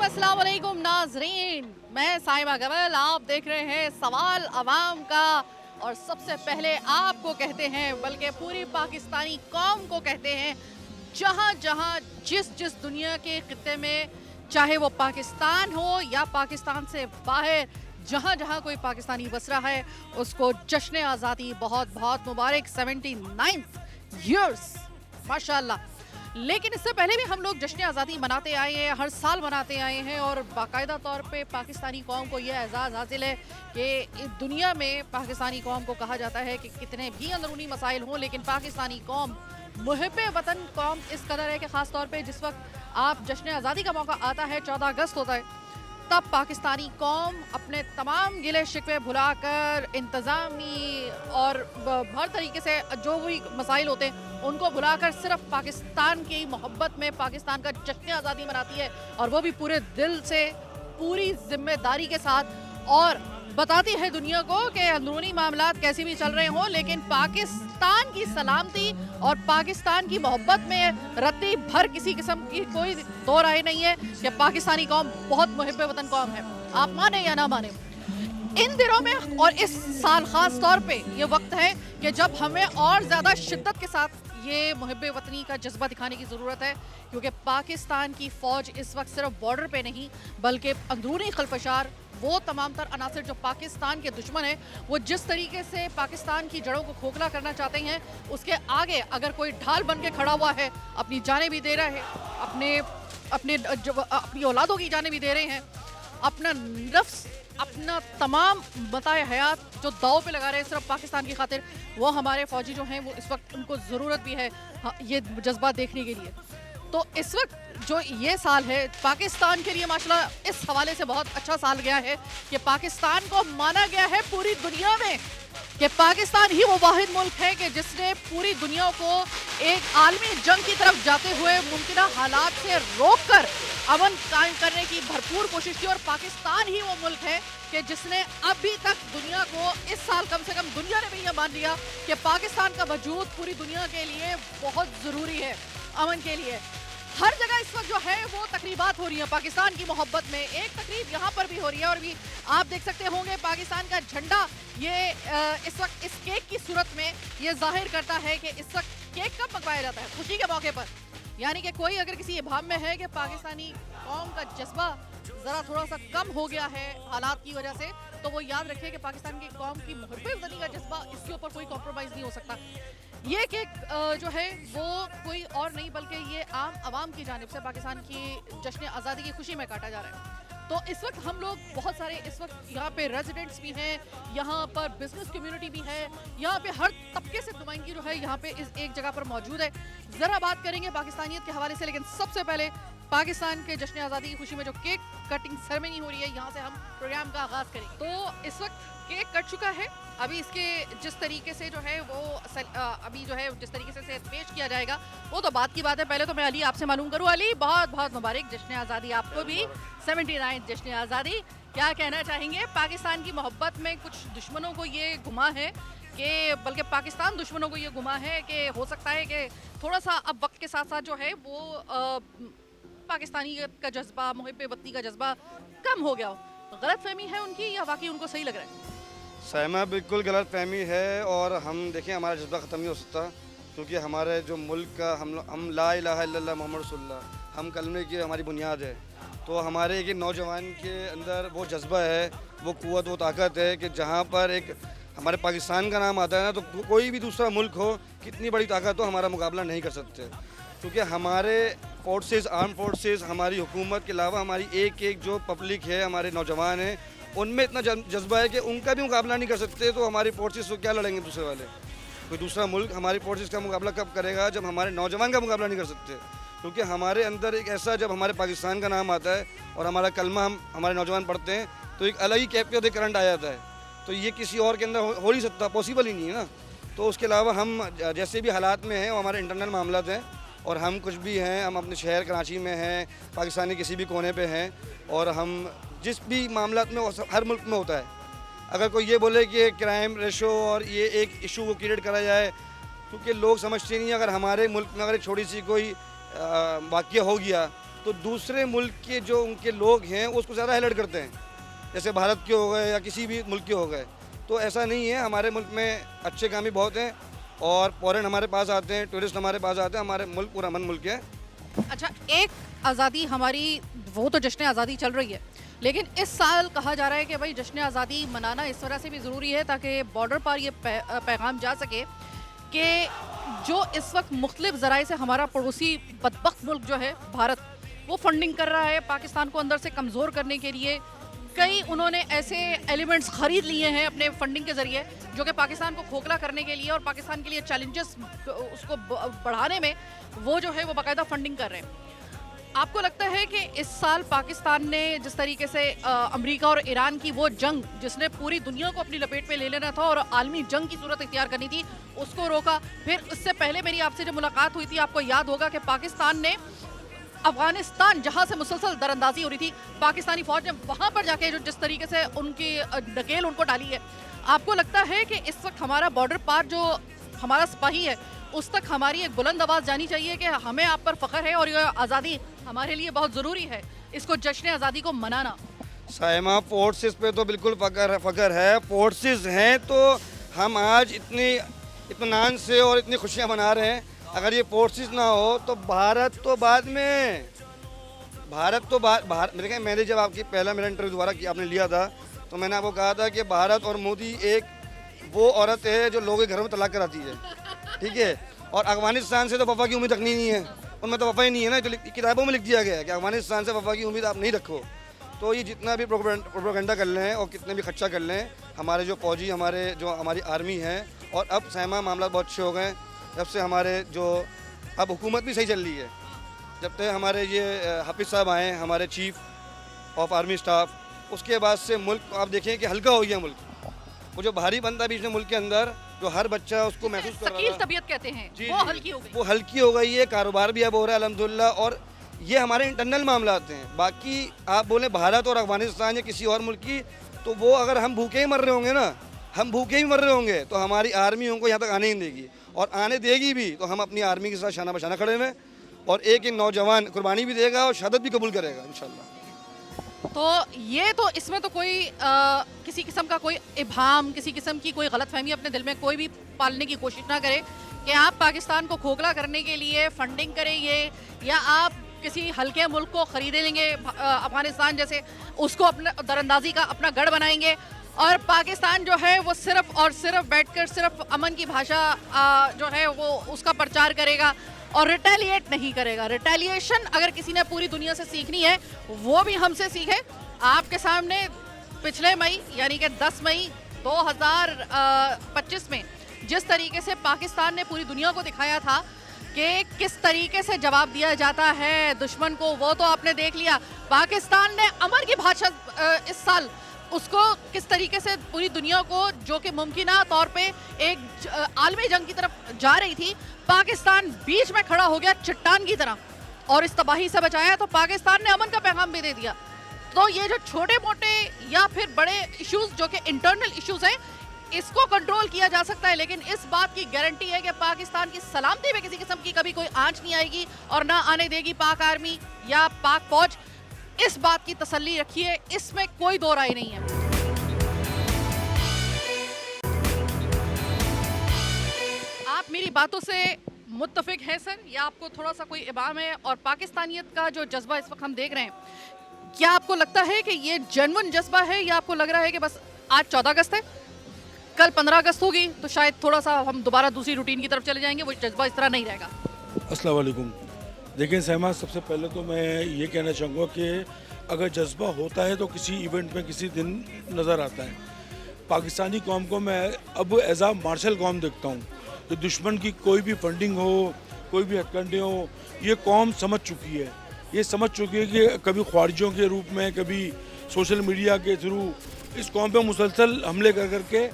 अस्सलाम वालेकुम नाजरीन, मैं साहिबा गवल। आप देख रहे हैं सवाल अवाम का। और सबसे पहले आपको कहते हैं, बल्कि पूरी पाकिस्तानी कौम को कहते हैं, जहाँ जहाँ जिस जिस दुनिया के खित्ते में, चाहे वो पाकिस्तान हो या पाकिस्तान से बाहर, जहाँ जहाँ कोई पाकिस्तानी बस रहा है उसको जश्न आज़ादी बहुत बहुत मुबारक। 79th ईयर्स माशाल्लाह। लेकिन इससे पहले भी हम लोग जश्न आज़ादी मनाते आए हैं, हर साल मनाते आए हैं। और बाकायदा तौर पे पाकिस्तानी कौम को यह एजाज़ हासिल है कि दुनिया में पाकिस्तानी कौम को कहा जाता है कि कितने भी अंदरूनी मसाइल हों, लेकिन पाकिस्तानी कौम मुहिब्बे वतन कौम इस कदर है कि ख़ास तौर पे जिस वक्त आप जश्न आज़ादी का मौका आता है, 14 अगस्त होता है, तब पाकिस्तानी कौम अपने तमाम गिले शिकवे भुलाकर, इंतज़ामी और हर तरीके से जो भी मसाइल होते हैं उनको भुलाकर सिर्फ पाकिस्तान की मोहब्बत में पाकिस्तान का जश्न आज़ादी मनाती है। और वो भी पूरे दिल से, पूरी जिम्मेदारी के साथ, और बताती है दुनिया को कि अंदरूनी मामलात कैसे भी चल रहे हों, लेकिन पाकिस्तान की सलामती और पाकिस्तान की मोहब्बत में रत्ती भर किसी किस्म की कोई दो राय नहीं है कि पाकिस्तानी कौम बहुत मुहिब्बे वतन कौम है। आप माने या ना माने, इन दिनों में और इस साल खास तौर पे ये वक्त है कि जब हमें और ज़्यादा शिद्दत के साथ ये मुहिब्बे वतनी का जज्बा दिखाने की ज़रूरत है, क्योंकि पाकिस्तान की फ़ौज इस वक्त सिर्फ बॉर्डर पे नहीं बल्कि अंदरूनी खलफशार, वो तमाम तर अनासर जो पाकिस्तान के दुश्मन हैं, वो जिस तरीके से पाकिस्तान की जड़ों को खोखला करना चाहते हैं, उसके आगे अगर कोई ढाल बन के खड़ा हुआ है, अपनी जानें भी दे रहा है, अपनी औलादों की जानें भी दे रहे हैं, अपना नफ्स, अपना तमाम बताए हयात जो दाव पे लगा रहे हैं सिर्फ पाकिस्तान की खातिर, वो हमारे फौजी जो हैं वो इस वक्त उनको ज़रूरत भी है ये जज्बा देखने के लिए। तो इस वक्त जो ये साल है पाकिस्तान के लिए माशाल्लाह इस हवाले से बहुत अच्छा साल गया है कि पाकिस्तान को माना गया है पूरी दुनिया में कि पाकिस्तान ही वो वाहिद मुल्क है कि जिसने पूरी दुनिया को एक आलमी जंग की तरफ जाते हुए मुमकिन हालात से रोककर अमन कायम करने की भरपूर कोशिश की। और पाकिस्तान ही वो मुल्क है कि जिसने अभी तक दुनिया को, इस साल कम से कम दुनिया ने भी यह मान लिया कि पाकिस्तान का वजूद पूरी दुनिया के लिए बहुत ज़रूरी है, अमन के लिए। हर जगह इस वक्त जो है वो तकरीबात हो रही है पाकिस्तान की मोहब्बत में। एक तकरीब यहाँ पर भी हो रही है और भी आप देख सकते होंगे पाकिस्तान का झंडा ये इस वक्त इस केक की सूरत में ये जाहिर करता है कि इस वक्त केक कब पकवाया जाता है, खुशी के मौके पर। यानी कि कोई अगर किसी इबाम में है कि पाकिस्तानी कौम का जज्बा ज़रा थोड़ा सा कम हो गया है हालात की वजह से, तो वो याद रखे कि पाकिस्तान की कौम की मुहिब्बे वतनी का जज्बा, इसके ऊपर कोई कॉम्प्रोमाइज़ नहीं हो सकता। ये केक जो है वो कोई और नहीं बल्कि ये आम आवाम की जानिब से पाकिस्तान की जश्न आज़ादी की खुशी में काटा जा रहा है। तो इस वक्त हम लोग बहुत सारे इस वक्त यहाँ पे रेजिडेंट्स भी हैं, यहाँ पर बिजनेस कम्युनिटी भी है, यहाँ पे हर तबके से नुमाइंदगी जो है यहाँ पे इस एक जगह पर मौजूद है। ज़रा बात करेंगे पाकिस्तानियत के हवाले से, लेकिन सबसे पहले पाकिस्तान के जश्न आज़ादी की खुशी में जो केक कटिंग सेरेमनी हो रही है, यहाँ से हम प्रोग्राम का आगाज़ करेंगे। तो इस वक्त केक कट चुका है, अभी इसके जिस तरीके से जो है वो अभी जो है जिस तरीके से पेश किया जाएगा वो तो बात की बात है। पहले तो मैं अली आपसे मालूम करूँ, अली बहुत बहुत मुबारक जश्न आज़ादी आपको भी, 79 जश्न आज़ादी। क्या कहना चाहेंगे, पाकिस्तान की मोहब्बत में कुछ दुश्मनों को ये गुमा है कि, बल्कि पाकिस्तान दुश्मनों को ये गुमा है कि हो सकता है कि थोड़ा सा अब वक्त के साथ साथ जो है वो पाकिस्तानियत का जज्बा, मुहिब्बे वतनी का जज्बा कम हो गया हो। गलत फहमी है उनकी या वाकई उनको सही लग रहा है? सहमा बिल्कुल गलत फहमी है। और हम देखें हमारा जज्बा ख़त्म नहीं हो सकता, क्योंकि हमारे जो मुल्क का हम ला इलाहा इल्लल्लाह मुहम्मद रसूलुल्लाह, हम कलमे की हमारी बुनियाद है। तो हमारे एक नौजवान के अंदर वो जज्बा है, वो क़ुव्वत, वो ताकत है कि जहाँ पर एक हमारे पाकिस्तान का नाम आता है ना, तो कोई भी दूसरा मुल्क हो, कितनी बड़ी ताकत हो, हमारा मुकाबला नहीं कर सकते। क्योंकि हमारे फोर्सेस, आर्म फोर्सेस, हमारी हुकूमत के अलावा हमारी एक एक जो पब्लिक है, हमारे नौजवान हैं, उनमें इतना जज्बा है कि उनका भी मुकाबला नहीं कर सकते। तो हमारी फोर्सेस को क्या लड़ेंगे दूसरे वाले? कोई दूसरा मुल्क हमारी फोर्सेस का मुकाबला कब करेगा, जब हमारे नौजवान का मुकाबला नहीं कर सकते। क्योंकि हमारे अंदर एक ऐसा, जब हमारे पाकिस्तान का नाम आता है और हमारा कलमा हमारे नौजवान पढ़ते हैं, तो एक अलग ही कैफियत, करंट आ जाता है। तो ये किसी और के अंदर हो नहीं सकता, पॉसिबल ही नहीं है ना। तो उसके अलावा हम जैसे भी हालात में हैं वो हमारे इंटरनल मामला हैं, और हम कुछ भी हैं, हम अपने शहर कराची में हैं, पाकिस्तान के किसी भी कोने पे हैं, और हम जिस भी मामला में हर मुल्क में होता है। अगर कोई ये बोले कि क्राइम रेशो और ये एक इशू को क्रिएट करा जाए, क्योंकि लोग समझते नहीं, अगर हमारे मुल्क में अगर एक छोटी सी कोई वाक़या हो गया तो तो दूसरे मुल्क के जो उनके लोग हैं उसको ज़्यादा हाईलाइट करते हैं, जैसे भारत के हो गए या किसी भी मुल्क के हो गए। तो ऐसा नहीं है, हमारे मुल्क में अच्छे काम भी बहुत हैं और फॉरेन हमारे पास आते हैं, टूरिस्ट हमारे पास आते हैं। हमारे मुल्क पूरा अमन मुल्क है। अच्छा, एक आज़ादी हमारी, वो तो जश्न आज़ादी चल रही है, लेकिन इस साल कहा जा रहा है कि भाई जश्न आज़ादी मनाना इस तरह से भी ज़रूरी है ताकि बॉर्डर पर ये पैगाम जा सके कि जो इस वक्त मुख्तलिफ ज़राए से हमारा पड़ोसी बदबख्त मुल्क जो है भारत, वो फंडिंग कर रहा है पाकिस्तान को अंदर से कमज़ोर करने के लिए। कई उन्होंने ऐसे एलिमेंट्स खरीद लिए हैं अपने फंडिंग के ज़रिए जो कि पाकिस्तान को खोखला करने के लिए और पाकिस्तान के लिए चैलेंजेस उसको बढ़ाने में वो जो है वो बाकायदा फंडिंग कर रहे हैं। आपको लगता है कि इस साल पाकिस्तान ने जिस तरीके से अमेरिका और ईरान की वो जंग जिसने पूरी दुनिया को अपनी लपेट में ले लेना था और आलमी जंग की सूरत इख्तियार करनी थी, उसको रोका? फिर इससे पहले मेरी आपसे जब मुलाकात हुई थी, आपको याद होगा कि पाकिस्तान ने अफगानिस्तान जहां से मुसलसल दरअंदाजी हो रही थी, पाकिस्तानी फौज ने वहां पर जाके जो जिस तरीके से उनकी नकेल उनको डाली है, आपको लगता है कि इस वक्त हमारा बॉर्डर पार जो हमारा सिपाही है उस तक हमारी एक बुलंद आवाज़ जानी चाहिए कि हमें आप पर फ़ख्र है और ये आज़ादी हमारे लिए बहुत ज़रूरी है, इसको जश्न आज़ादी को मनाना? साइमा, फोर्सेस पे तो बिल्कुल फ़ख्र है। फोर्सेस हैं तो हम आज इतनी इत्मीनान से और इतनी खुशियाँ मना रहे हैं। अगर ये फोर्सेस ना हो तो भारत तो बाद में, मेरे ख्याल मैंने जब आपकी पहला मेरा इंटरव्यू दोबारा किया आपने लिया था तो मैंने आपको कहा था कि भारत और मोदी एक वो औरत है जो लोगों के घरों में तलाक कराती है, ठीक है। और अफगानिस्तान से तो वफा की उम्मीद रखनी नहीं है, उनमें तो वफा ही नहीं है ना, तो किताबों में लिख दिया गया है कि अफगानिस्तान से वफा की उम्मीद आप नहीं रखो। तो ये जितना भी प्रोपेगेंडा कर लें और कितने भी खर्चा कर लें, हमारे जो फौजी हमारी आर्मी है, और अब सहमा मामला बहुत अच्छे हो गए जब से हमारे जो अब हुकूमत भी सही चल रही है। जब तक हमारे ये हाफिज़ साहब आए, हमारे चीफ ऑफ आर्मी स्टाफ, उसके बाद से मुल्क आप देखें कि हल्का हो गया मुल्क। वो जो भारी बंदा बीच में मुल्क के अंदर जो हर बच्चा उसको महसूस कर रहा शकील था, तबीयत कहते हैं, जी, वो जी, हल्की हो गई। वो हल्की हो गई है। कारोबार भी अब हो रहा है अल्हम्दुलिल्लाह। और ये हमारे इंटरनल मामला आते हैं। बाकी आप बोले भारत और अफगानिस्तान या किसी और मुल्क की, तो वो अगर हम भूखे ही मर रहे होंगे ना, हम भूखे ही मर रहे होंगे तो हमारी आर्मी उनको यहाँ तक आने ही नहीं देगी, और आने देगी भी तो हम अपनी आर्मी के साथ शाना बशाना खड़े हैं, और एक नौजवान कुर्बानी भी देगा और शहादत भी कबूल करेगा इंशाल्लाह। तो ये तो इसमें तो कोई किसी किस्म का कोई इबाम, किसी किस्म की कोई गलतफहमी अपने दिल में कोई भी पालने की कोशिश ना करे कि आप पाकिस्तान को खोखला करने के लिए फंडिंग करेंगे या आप किसी हल्के मुल्क को खरीद लेंगे अफगानिस्तान जैसे, उसको अपने दरअंदाजी का अपना गढ़ बनाएंगे, और पाकिस्तान जो है वो सिर्फ और सिर्फ बैठकर सिर्फ अमन की भाषा जो है वो उसका प्रचार करेगा और रिटेलिएट नहीं करेगा। रिटेलिएशन अगर किसी ने पूरी दुनिया से सीखनी है वो भी हमसे सीखे। आपके सामने पिछले मई यानी कि 10 मई 2025 में जिस तरीके से पाकिस्तान ने पूरी दुनिया को दिखाया था कि किस तरीके से जवाब दिया जाता है दुश्मन को, वो तो आपने देख लिया। पाकिस्तान ने अमर की भाषा इस साल उसको किस तरीके से पूरी दुनिया को, जो कि मुमकिन तौर पे एक आलमी जंग की तरफ जा रही थी, पाकिस्तान बीच में खड़ा हो गया चट्टान की तरह और इस तबाही से बचाया। तो पाकिस्तान ने अमन का पैगाम भी दे दिया। तो ये जो छोटे मोटे या फिर बड़े इश्यूज जो कि इंटरनल इश्यूज हैं, इसको कंट्रोल किया जा सकता है, लेकिन इस बात की गारंटी है कि पाकिस्तान की सलामती में किसी किस्म की कभी कोई आंच नहीं आएगी और ना आने देगी पाक आर्मी या पाक फौज। इस बात की तसल्ली रखिए, इसमें कोई दो राय नहीं है। आप मेरी बातों से मुत्तफिक हैं सर, या आपको थोड़ा सा कोई इबाम है? और पाकिस्तानियत का जो जज्बा इस वक्त हम देख रहे हैं, क्या आपको लगता है कि ये जेन्युइन जज्बा है या आपको लग रहा है कि बस आज 14 अगस्त है, कल 15 अगस्त होगी तो शायद थोड़ा सा हम दोबारा दूसरी रूटीन की तरफ चले जाएंगे, वो जज्बा इस तरह नहीं रहेगा? अस्सलाम वालेकुम। देखिए सहमा, सबसे पहले तो मैं ये कहना चाहूँगा कि अगर जज्बा होता है तो किसी इवेंट में किसी दिन नज़र आता है। पाकिस्तानी कौम को मैं अब एज आ मार्शल कौम देखता हूँ। तो दुश्मन की कोई भी फंडिंग हो, कोई भी हथकंडे हो, ये कौम समझ चुकी है। ये समझ चुकी है कि कभी ख्वारिजों के रूप में, कभी सोशल मीडिया के थ्रू इस कौम पे मुसलसल हमले कर करके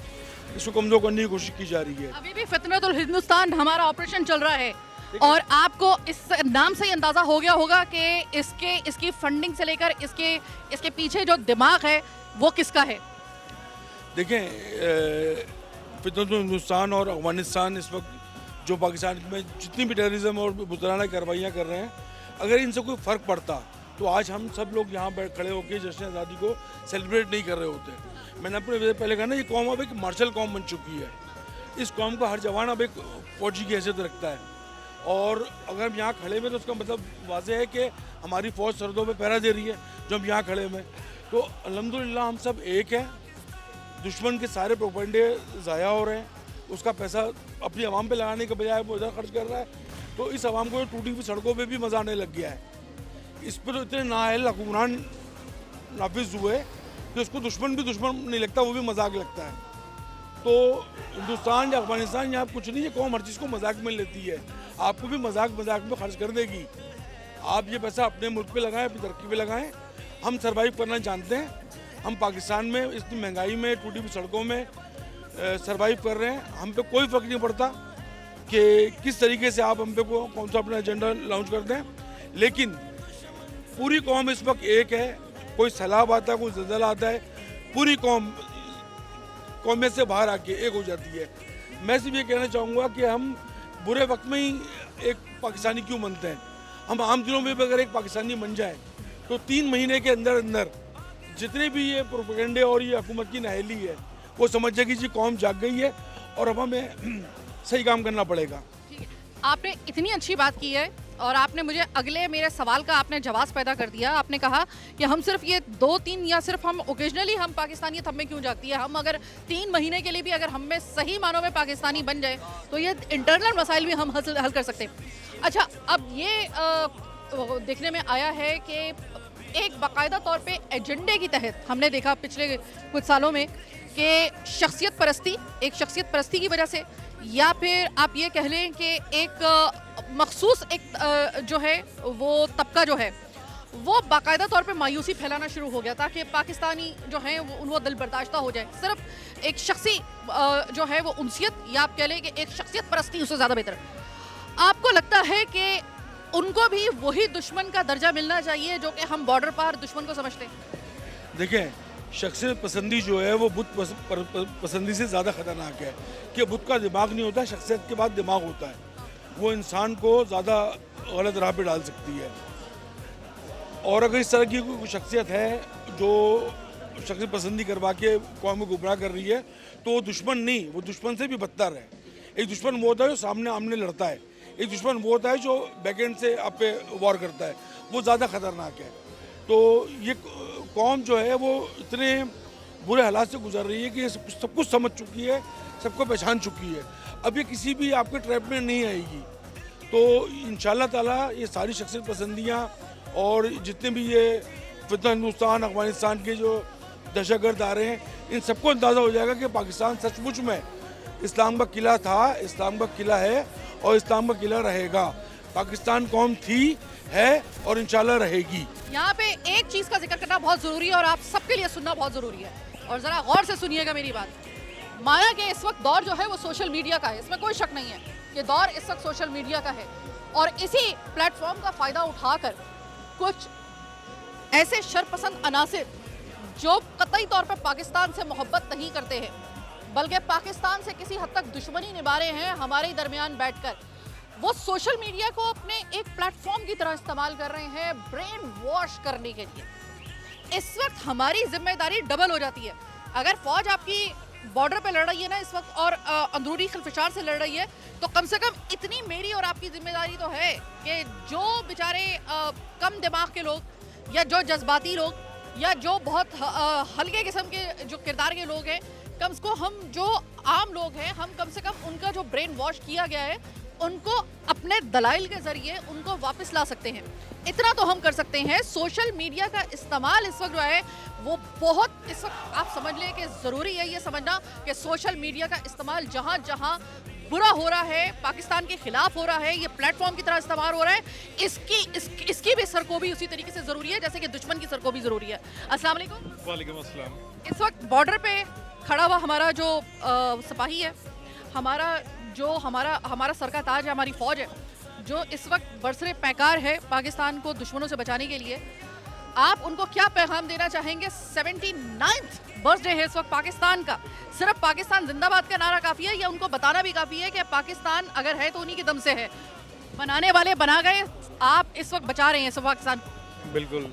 इसको कमज़ोर करने की कोशिश की जा रही है। अभी भी फितनतुल हिंदुस्तान हमारा ऑपरेशन चल रहा है और आपको इस नाम से ही अंदाजा हो गया होगा कि इसकी फंडिंग से लेकर इसके पीछे जो दिमाग है वो किसका है। देखें, फितनतुल हिंदुस्तान और अफगानिस्तान इस वक्त जो पाकिस्तान में जितनी भी टेररिज्म और बुज़दिलाना कार्रवाइयाँ कर रहे हैं, अगर इनसे कोई फ़र्क पड़ता तो आज हम सब लोग यहाँ बैठ खड़े होकर जश्न आज़ादी को सेलिब्रेट नहीं कर रहे होते। मैंने अपने पहले कहा ना, ये कौम अब एक मार्शल कौम बन चुकी है। इस कौम का हर जवान अब एक फौजी की हैसियत रखता है, और अगर हम यहाँ खड़े हुए तो उसका मतलब वाज़ेह है कि हमारी फ़ौज सरहदों पे पहरा दे रही है जो हम यहाँ खड़े हुए। तो अल्हम्दुलिल्लाह हम सब एक हैं। दुश्मन के सारे प्रोपेगेंडे ज़ाया हो रहे हैं, उसका पैसा अपनी आवाम पे लगाने के बजाय वो इधर खर्च कर रहा है। तो इस आवाम को टूटी हुई सड़कों पे भी मज़ा आने लग गया है। इस पर तो इतने नाअहल हुक्मरान नाफिज हुए कि उसको दुश्मन भी दुश्मन नहीं लगता, वो भी मजाक लगता है। तो हिंदुस्तान या अफगानिस्तान यहाँ कुछ नहीं है, कौम हर चीज़ को मजाक में लेती है। आपको भी मजाक में खर्च कर देगी। आप ये पैसा अपने मुल्क पे लगाएं, अपनी तरक्की पे लगाएं। हम सर्वाइव करना जानते हैं। हम पाकिस्तान में इतनी महंगाई में, टूटी हुई सड़कों में सर्वाइव कर रहे हैं। हम पे कोई फ़र्क नहीं पड़ता कि किस तरीके से आप हम पे कौन सा अपना एजेंडा लॉन्च करते हैं, लेकिन पूरी कौम इस वक्त एक है। कोई सैलाब आता है, कोई ज़लज़ला आता है, पूरी कौम से बाहर आके एक हो जाती है। मैं सिर्फ ये कहना चाहूँगा कि हम बुरे वक्त में ही एक पाकिस्तानी क्यों बनते हैं। हम आम दिनों में भी अगर एक पाकिस्तानी बन जाए तो 3 महीने के अंदर अंदर जितने भी ये प्रोपेगेंडे और ये हुकूमत की नाअहली है वो समझ जाएगी जी कौम जाग गई है और अब हमें सही काम करना पड़ेगा। ठीक है, आपने इतनी अच्छी बात की है और आपने मुझे अगले मेरे सवाल का आपने जवाब पैदा कर दिया। आपने कहा कि हम सिर्फ ये 2-3 या सिर्फ हम ओकेजनली हम पाकिस्तानियत हम में क्यों जागती है। हम अगर 3 महीने के लिए भी अगर हम में सही मानों में पाकिस्तानी बन जाए तो ये इंटरनल मसाइल भी हम हल कर सकते हैं। अच्छा, अब ये देखने में आया है कि एक बाकायदा तौर पे एजेंडे की तहत हमने देखा पिछले कुछ सालों में कि शख्सियत परस्ती की वजह से, या फिर आप ये कह लें कि एक मखसूस एक जो है वो तबका जो है वो बाकायदा तौर पे मायूसी फैलाना शुरू हो गया था कि पाकिस्तानी जो हैं वो दिल बर्दाश्ता हो जाए। सिर्फ एक शख्सी जो है वो उनसियत, या आप कह लें कि एक शख्सियत परस्ती उससे ज़्यादा बेहतर। आपको लगता है कि उनको भी वही दुश्मन का दर्जा मिलना चाहिए जो कि हम बॉर्डर पार दुश्मन को समझते हैं? देखें, शख्सियत पसंदी जो है वो बुत पसंदी से ज़्यादा ख़तरनाक है कि बुत का दिमाग नहीं होता, शख्सियत के बाद दिमाग होता है। वो इंसान को ज़्यादा गलत राह पे डाल सकती है। और अगर इस तरह की कोई शख्सियत है जो शख्सियत पसंदी करवा के कौम को गुमराह कर रही है तो वो दुश्मन नहीं, वो दुश्मन से भी बदतर है। एक दुश्मन वो होता है जो सामने आमने लड़ता है, एक दुश्मन वो होता है जो बैकएंड से आप पे वॉर करता है, वो ज़्यादा ख़तरनाक है। तो ये कौम जो है वो इतने बुरे हालात से गुजर रही है कि ये सब कुछ समझ चुकी है, सबको पहचान चुकी है। अब ये किसी भी आपके ट्रैप में नहीं आएगी। तो इंशाल्लाह ताला ये सारी शख्सियत पसंदियाँ और जितने भी ये फितना हिंदुस्तान अफगानिस्तान के जो दहशतगर्द आ रहे हैं, इन सबको अंदाज़ा हो जाएगा कि पाकिस्तान सचमुच में इस्लाम का किला था, इस्लाम का किला है और इस्लाम का किला रहेगा। पाकिस्तान कौम थी, है और इंशाल्लाह रहेगी। यहाँ पे एक चीज़ का जिक्र करना बहुत ज़रूरी है और आप सबके लिए सुनना बहुत ज़रूरी है, और ज़रा गौर से सुनिएगा मेरी बात। माना कि इस वक्त दौर जो है वो सोशल मीडिया का है, इसमें कोई शक नहीं है कि दौर इस वक्त सोशल मीडिया का है, और इसी प्लेटफॉर्म का फ़ायदा उठाकर कुछ ऐसे शरपसंद अनासिर जो कतई तौर पर पाकिस्तान से मोहब्बत नहीं करते हैं बल्कि पाकिस्तान से किसी हद तक दुश्मनी निभा रहे हैं हमारे दरमियान बैठकर, वो सोशल मीडिया को अपने एक प्लेटफॉर्म की तरह इस्तेमाल कर रहे हैं ब्रेन वॉश करने के लिए। इस वक्त हमारी जिम्मेदारी डबल हो जाती है। अगर फौज आपकी बॉर्डर पे लड़ रही है ना इस वक्त और अंदरूनी खिलफिशार से लड़ रही है, तो कम से कम इतनी मेरी और आपकी जिम्मेदारी तो है कि जो बेचारे कम दिमाग के लोग या जो जज्बाती लोग या जो बहुत हल्के किस्म के जो किरदार के लोग हैं, कम से कम हम जो आम लोग हैं, हम कम से कम उनका जो ब्रेन वॉश किया गया है उनको अपने दलाइल के जरिए उनको वापस ला सकते हैं। इतना तो हम कर सकते हैं। सोशल मीडिया का इस्तेमाल इस वक्त जो है वो बहुत इस वक्त आप समझ लें कि ज़रूरी है ये समझना कि सोशल मीडिया का इस्तेमाल जहाँ जहाँ बुरा हो रहा है, पाकिस्तान के खिलाफ हो रहा है, ये प्लेटफॉर्म की तरह इस्तेमाल हो रहा है, इसकी भी सरकोबी उसी तरीके से ज़रूरी है जैसे कि दुश्मन की सरकोबी ज़रूरी है। अस्सलाम वालेकुम। वालेकुम अस्सलाम। इस वक्त बॉर्डर पे खड़ा हुआ हमारा जो सिपाही है, हमारा सर का ताज है, हमारी फ़ौज है जो इस वक्त बरसरे पैकार है पाकिस्तान को दुश्मनों से बचाने के लिए। आप उनको क्या पैगाम देना चाहेंगे? 79th बर्थडे है इस वक्त पाकिस्तान का। सिर्फ पाकिस्तान जिंदाबाद का नारा काफ़ी है या उनको बताना भी काफ़ी है कि पाकिस्तान अगर है तो उन्हीं के दम से है? बनाने वाले बना गए, आप इस वक्त बचा रहे हैं सब पाकिस्तान। बिल्कुल।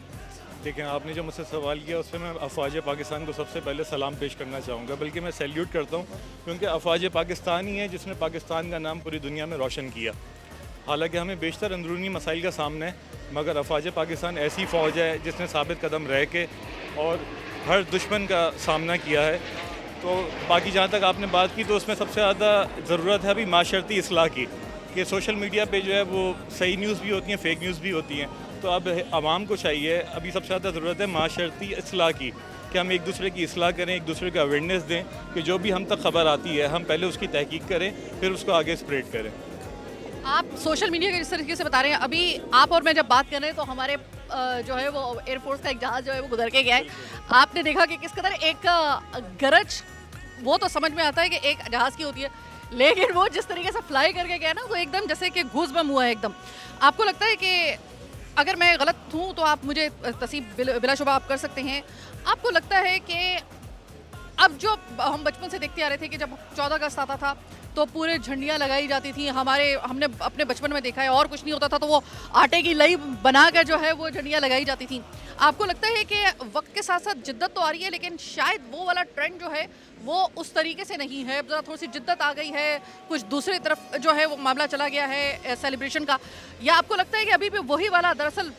देखें, आपने जो मुझसे सवाल किया उससे मैं अफवाज पाकिस्तान को सबसे पहले सलाम पेश करना चाहूँगा, बल्कि मैं सैल्यूट करता हूँ, क्योंकि अफवाज पाकिस्तान ही है जिसने पाकिस्तान का नाम पूरी दुनिया में रोशन किया। हालांकि हमें बेशतर अंदरूनी मसाइल का सामना है, मगर अफवाज पाकिस्तान ऐसी फ़ौज है जिसने साबित कदम रह के और हर दुश्मन का सामना किया है। तो बाकी जहाँ तक आपने बात की तो उसमें सबसे ज़्यादा ज़रूरत है अभी माशरती इस्लाह की, कि सोशल मीडिया पे जो है वो सही न्यूज़ भी होती हैं, फेक न्यूज़ भी होती हैं। तो अब आवाम को चाहिए, अभी सबसे ज़्यादा ज़रूरत है माशरती इस्लाह की, कि हम एक दूसरे की इस्लाह करें, एक दूसरे को अवेयरनेस दें, कि जो भी हम तक ख़बर आती है हम पहले उसकी तहकीक करें, फिर उसको आगे स्प्रेड करें। आप सोशल मीडिया के जिस तरीके से बता रहे हैं, अभी आप और मैं जब बात कर रहे हैं तो हमारे जो है वो एयरफोर्स का एक जहाज़ जो है वो गुजर के गया है। आपने देखा कि किस कदर एक गरज, वो तो समझ में आता है कि एक जहाज़ की होती है, लेकिन वो जिस तरीके से फ्लाई करके गया ना, वो एकदम जैसे कि घूस बम हुआ है एकदम। आपको लगता है कि अगर मैं गलत हूँ तो आप मुझे तसीब बिलाशुबा आप कर सकते हैं, आपको लगता है कि अब जो हम बचपन से देखते आ रहे थे कि जब 14 अगस्त आता था तो पूरे झंडियाँ लगाई जाती थी, हमने अपने बचपन में देखा है, और कुछ नहीं होता था तो वो आटे की लई बनाकर जो है वो झंडियाँ लगाई जाती थी। आपको लगता है कि वक्त के साथ साथ जिद्दत तो आ रही है, लेकिन शायद वो वाला ट्रेंड जो है वो उस तरीके से नहीं है, ज़रा थोड़ी सी जिद्दत आ गई है, कुछ दूसरी तरफ जो है वो मामला चला गया है सेलिब्रेशन का, या आपको लगता है कि अभी भी वही वाला, दरअसल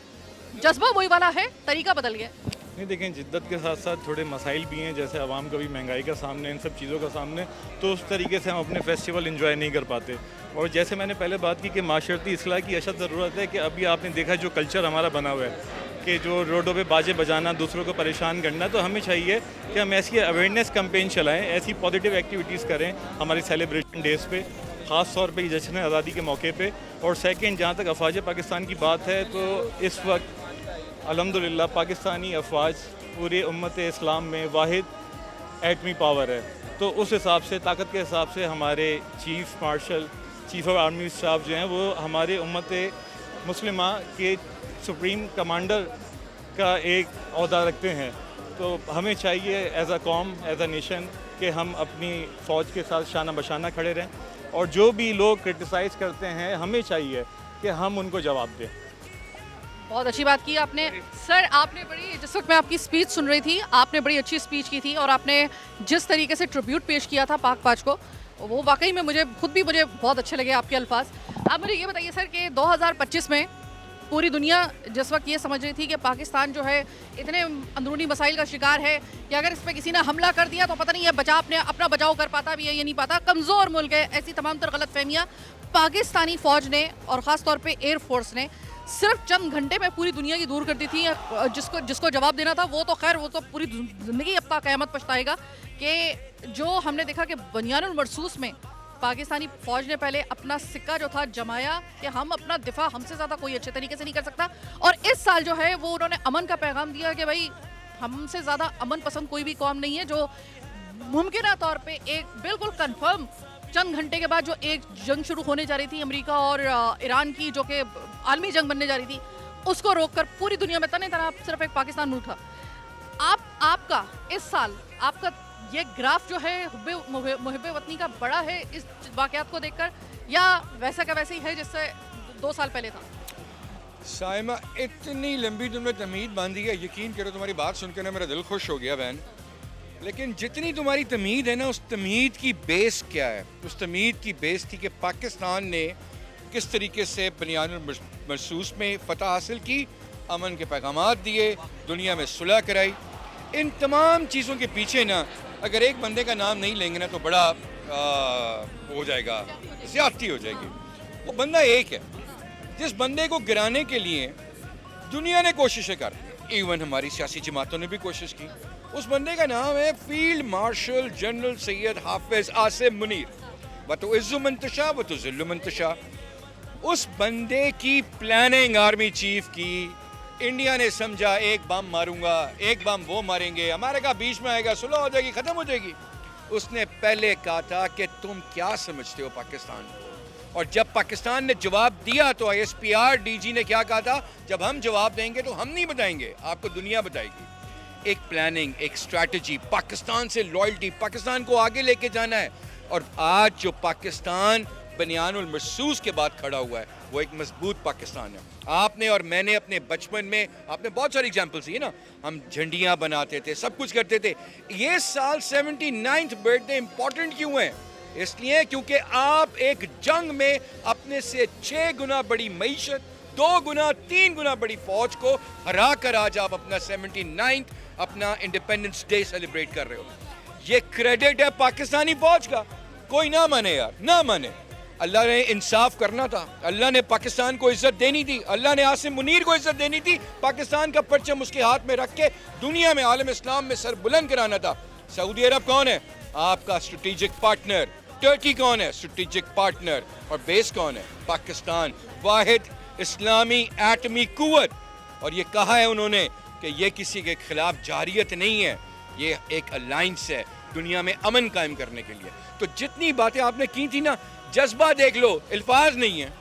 जज्बा वही वाला है, तरीका बदल गया? नहीं, देखें, जिद्दत के साथ साथ थोड़े मसाइल भी हैं, जैसे आवाम का भी महंगाई का सामने, इन सब चीज़ों का सामने, तो उस तरीके से हम अपने फेस्टिवल एंजॉय नहीं कर पाते। और जैसे मैंने पहले बात की कि माशरती इस्लाह की अशद ज़रूरत है, कि अभी आपने देखा जो कल्चर हमारा बना हुआ है कि जो रोडों पे बाजे बजाना, दूसरों को परेशान करना, तो हमें चाहिए कि हम ऐसी अवेयरनेस कैंपेन चलाएँ, ऐसी पॉजिटिव एक्टिविटीज़ करें हमारे सेलिब्रेशन डेज़ पे, ख़ास तौर पे जश्न आज़ादी के मौके पे। और सेकंड, जहाँ तक अफवाज पाकिस्तान की बात है, तो इस वक्त अल्हम्दुलिल्लाह पाकिस्तानी अफवाज पूरे उम्मत इस्लाम में वाहिद एटमी पावर है। तो उस हिसाब से, ताकत के हिसाब से हमारे chief marshal, chief of army staff जो हैं वो हमारे उम्मत मुस्लिमा के सुप्रीम कमांडर का एक ओहदा रखते हैं। तो हमें चाहिए एज अ कौम, एज अ नेशन, कि हम अपनी फ़ौज के साथ शाना बशाना खड़े रहें, और जो भी लोग क्रिटिसाइज़ करते हैं हमें चाहिए कि हम उनको जवाब दें। बहुत अच्छी बात की आपने सर। आपने बड़ी, जिस वक्त मैं आपकी स्पीच सुन रही थी, आपने बड़ी अच्छी स्पीच की थी, और आपने जिस तरीके से ट्रिब्यूट पेश किया था पाक पाच को, वो वाकई में मुझे बहुत अच्छे लगे आपके अल्फाज। आप मुझे ये बताइए सर कि 2025 में पूरी दुनिया जिस वक्त ये समझ रही थी कि पाकिस्तान जो है इतने अंदरूनी मसाइल का शिकार है कि अगर इस पर किसी ने हमला कर दिया तो पता नहीं है अपना बचाव कर पाता भी है या नहीं पाता, कमज़ोर मुल्क है, ऐसी तमाम तर गलत फहमियाँ पाकिस्तानी फ़ौज ने और ख़ास तौर पे एयर फोर्स ने सिर्फ चंद घंटे में पूरी दुनिया की दूर कर दी थी। जिसको जवाब देना था वो तो खैर, वो तो पूरी ज़िंदगी अब तक क़यामत पछताएगा कि जो हमने देखा कि बनियानुल मरसूस में पाकिस्तानी फ़ौज ने पहले अपना सिक्का जो था जमाया कि हम अपना दिफा, हमसे ज़्यादा कोई अच्छे तरीके से नहीं कर सकता, और इस साल जो है वो उन्होंने अमन का पैगाम दिया कि भाई हमसे ज़्यादा अमन पसंद कोई भी कौम नहीं है, जो मुमकिन तौर पे एक बिल्कुल कंफर्म चंद घंटे के बाद जो एक जंग शुरू होने जा रही थी अमेरिका और ईरान की, जो कि आलमी जंग बनने जा रही थी, उसको रोककर पूरी दुनिया में तने तना सिर्फ एक पाकिस्तान मुल्क था। आपका इस साल आपका ये ग्राफ जो है मुहिब्बे वतनी का बड़ा है इस वाक़यात को देखकर, या वैसा का वैसे ही है जिससे 2 साल पहले था? साइमा, इतनी लंबी तुमने तमीद बांधी है, यकीन करो तुम्हारी बात सुनकर ना मेरा दिल खुश हो गया बहन। लेकिन जितनी तुम्हारी तमीद है ना, उस तमीद की बेस क्या है? उस तमीद की बेस थी कि पाकिस्तान ने किस तरीके से बनियानुल मरसूस में फ़तह हासिल की, अमन के पैगामात दिए, दुनिया में सुलह कराई। इन तमाम चीज़ों के पीछे ना अगर एक बंदे का नाम नहीं लेंगे ना तो बड़ा हो जाएगा, ज़्यादती हो जाएगी। वो बंदा एक है जिस बंदे को गिराने के लिए दुनिया ने कोशिशें कर, इवन हमारी सियासी जमातों ने भी कोशिश की। उस बंदे का नाम है फील्ड मार्शल जनरल सैयद हाफिज आसिम मुनीर। व तो इज़्ज़ु मन तशा व तो ज़िल्लु मन तशा। उस बंदे की प्लानिंग आर्मी चीफ की, इंडिया ने समझा एक बम मारूंगा, एक बम वो मारेंगे, अमेरिका बीच में आएगा, सुलह हो जाएगी, ख़त्म हो जाएगी। उसने पहले कहा था कि तुम क्या समझते हो पाकिस्तान, और जब पाकिस्तान ने जवाब दिया तो ISPR DG ने क्या कहा था, जब हम जवाब देंगे तो हम नहीं बताएंगे, आपको दुनिया बताएगी। एक प्लानिंग, एक स्ट्रैटेजी, पाकिस्तान से लॉयल्टी, पाकिस्तान को आगे लेके जाना है। और आज जो पाकिस्तान बनियानुल मरसूस के बाद खड़ा हुआ है वो एक मजबूत पाकिस्तान है। आपने और मैंने अपने बचपन में, आपने बहुत सारी एग्जाम्पल्स दी ना, हम झंडियाँ बनाते थे, सब कुछ करते थे। ये साल 79th बर्थडे इम्पॉर्टेंट क्यों है? इसलिए क्योंकि आप एक जंग में अपने से 6 गुना बड़ी मईशत, 2 गुना 3 गुना बड़ी फौज को हरा कर आज आप अपना 79th अपना इंडिपेंडेंस डे सेलिब्रेट कर रहे हो। ये क्रेडिट है पाकिस्तानी फौज का। कोई ना माने यार, ना माने। अल्लाह ने इंसाफ करना था, अल्लाह ने पाकिस्तान को इज्जत देनी थी, अल्लाह ने आसिम मुनीर को इज्जत देनी थी, पाकिस्तान का परचम उसके हाथ में रख के दुनिया में, आलम इस्लाम में सर बुलंद कराना था। सऊदी अरब कौन है? आपका स्ट्रेटेजिक पार्टनर। टर्की कौन है? Strategic partner. और बेस कौन है? पाकिस्तान, वाहिद इस्लामी एटमी कुव्वत। और ये कहा है उन्होंने कि ये किसी के खिलाफ जारियत नहीं है, ये एक अलायंस है दुनिया में अमन कायम करने के लिए। तो जितनी बातें आपने की थी ना, जज्बा देख लो, अल्फाज नहीं है।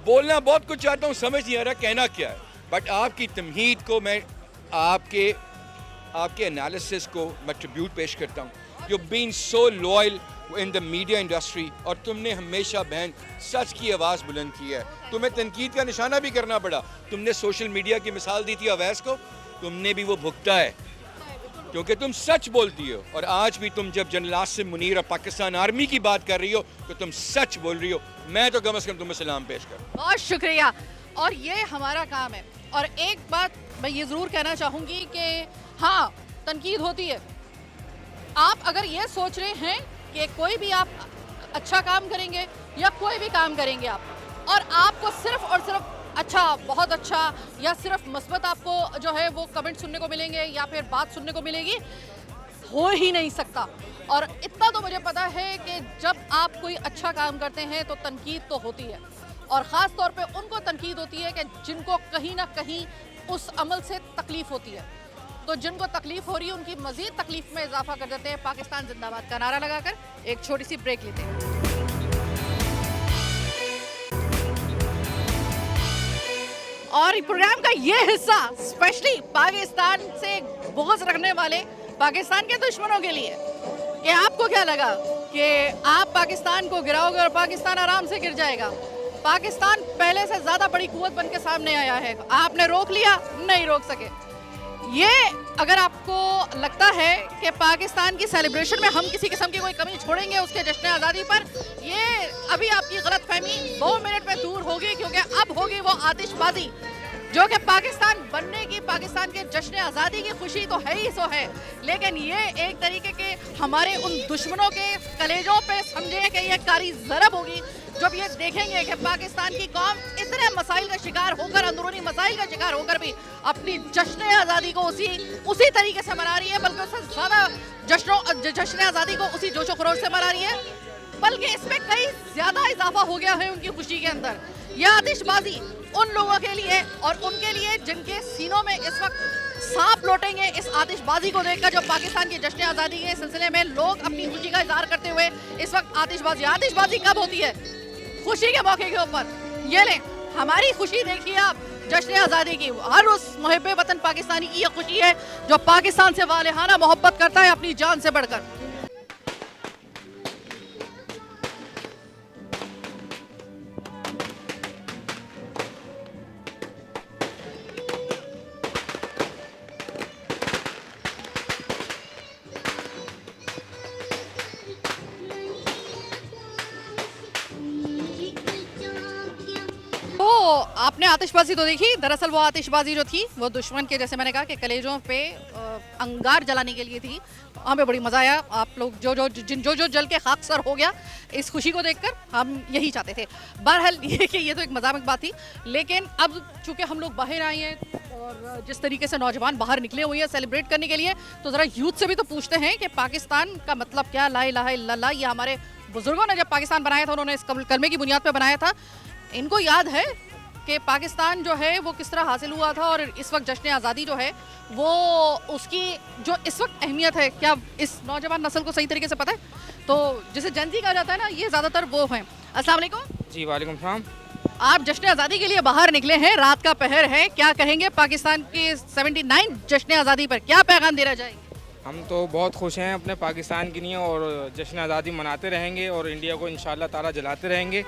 बोलना बहुत कुछ चाहता हूँ, समझ नहीं आ रहा कहना क्या है। बट आपकी तमहीद को मैं, आपके एनालिसिस को मैं ट्रिब्यूट पेश करता हूँ। You been so loyal in the media industry, और तुमने हमेशा बहन सच की आवाज़ बुलंद की है। तुम्हें तनकीद का निशाना भी करना पड़ा। तुमने सोशल मीडिया की मिसाल दी थी अवैस को, तुमने भी वो भुगता है क्योंकि तुम सच बोलती हो। और आज भी तुम जब जनरल आसिम मुनीर और पाकिस्तान आर्मी की बात कर रही हो तो तुम सच बोल रही हो। मैं तो कम से कम तुम्हें सलाम पेश कर। बहुत शुक्रिया। और ये हमारा काम है। और एक बात मैं ये ज़रूर कहना चाहूँगी कि हाँ, तनकीद होती है। आप अगर ये सोच रहे हैं कि कोई भी आप अच्छा काम करेंगे या कोई भी काम करेंगे आप, और आपको सिर्फ और सिर्फ अच्छा, बहुत अच्छा, या सिर्फ मस्बत आपको जो है वो कमेंट सुनने को मिलेंगे या फिर बात सुनने को मिलेगी, हो ही नहीं सकता। और इतना तो मुझे पता है कि जब आप कोई अच्छा काम करते हैं तो तनकीद तो होती है, और ख़ास तौर पे उनको तनकीद होती है कि जिनको कहीं ना कहीं उस अमल से तकलीफ़ होती है। तो जिनको तकलीफ़ हो रही है उनकी मज़ीद तकलीफ़ में इजाफा कर देते हैं पाकिस्तान जिंदाबाद का नारा लगाकर। एक छोटी सी ब्रेक लेते हैं। और प्रोग्राम का ये हिस्सा स्पेशली पाकिस्तान से बुग़्ज़ रखने वाले पाकिस्तान के दुश्मनों के लिए, कि आपको क्या लगा कि आप पाकिस्तान को गिराओगे और पाकिस्तान आराम से गिर जाएगा? पाकिस्तान पहले से ज़्यादा बड़ी कुव्वत बन के सामने आया है। आपने रोक लिया? नहीं रोक सके। ये अगर आपको लगता है कि पाकिस्तान की सेलिब्रेशन में हम किसी किस्म की कोई कमी छोड़ेंगे उसके जश्न आज़ादी पर, ये अभी आपकी गलतफहमी 2 मिनट में दूर होगी, क्योंकि अब होगी वो आतिशबाजी जो कि पाकिस्तान बनने की, पाकिस्तान के जश्न आज़ादी की खुशी तो है ही सो है, लेकिन ये एक तरीके के हमारे उन दुश्मनों के कलेजों पे समझे कि ये कारी ज़रब होगी जब ये देखेंगे कि पाकिस्तान की कौम इतने मसाइल का शिकार होकर, अंदरूनी मसाइल का शिकार होकर भी अपनी जश्न आज़ादी को उसी तरीके से मना रही है, बल्कि उससे ज़्यादा जश्न आज़ादी को उसी जोशो खरोश से मना रही है, बल्कि इसमें कई ज़्यादा इजाफा हो गया है उनकी खुशी के अंदर। यह आतिशबाजी उन लोगों के लिए और उनके लिए जिनके सीनों में इस वक्त सांप लौटेंगे इस आतिशबाजी को देखकर, जो पाकिस्तान की जश्न आज़ादी के सिलसिले में लोग अपनी खुशी का इजहार करते हुए इस वक्त आतिशबाजी कब होती है? खुशी के मौके के ऊपर। ये लें, हमारी खुशी देखिए आप जश्न आज़ादी की, हर उस मुहिब्बे वतन पाकिस्तानी की ये खुशी है जो पाकिस्तान से वालिहाना मोहब्बत करता है अपनी जान से बढ़कर। आपने आतिशबाजी तो देखी, दरअसल वो आतिशबाजी जो थी वो दुश्मन के, जैसे मैंने कहा कि कलेजों पे अंगार जलाने के लिए थी। हमें बड़ी मज़ा आया। आप लोग जो जल के खाकसर हो गया इस खुशी को देखकर, हम यही चाहते थे। बहरहाल ये तो एक मजाक बात थी, लेकिन अब चूँकि हम लोग बाहर आए हैं और जिस तरीके से नौजवान बाहर निकले हुए हैं सेलिब्रेट करने के लिए, तो ज़रा यूथ से भी तो पूछते हैं कि पाकिस्तान का मतलब क्या? ला इलाहा इल्लल्लाह, ये हमारे बुजुर्गों ने जब पाकिस्तान बनाया था उन्होंने इस कलमे की बुनियाद पर बनाया था। इनको याद है कि पाकिस्तान जो है वो किस तरह हासिल हुआ था, और इस वक्त जश्न आज़ादी जो है वो उसकी जो इस वक्त अहमियत है, क्या इस नौजवान नस्ल को सही तरीके से पता है? तो जिसे जनजी कहा जाता है ना, ये ज़्यादातर वो हैं। अस्सलाम वालेकुम जी। वालेकुम सलाम। आप जश्न आज़ादी के लिए बाहर निकले हैं, रात का पहर है, क्या कहेंगे पाकिस्तान के 79 जश्न आज़ादी पर क्या पैगाम देना चाहेंगे? हम तो बहुत खुश हैं अपने पाकिस्तान के लिए और जश्न आज़ादी मनाते रहेंगे और इंडिया को इंशाअल्लाह ताला जलाते रहेंगे।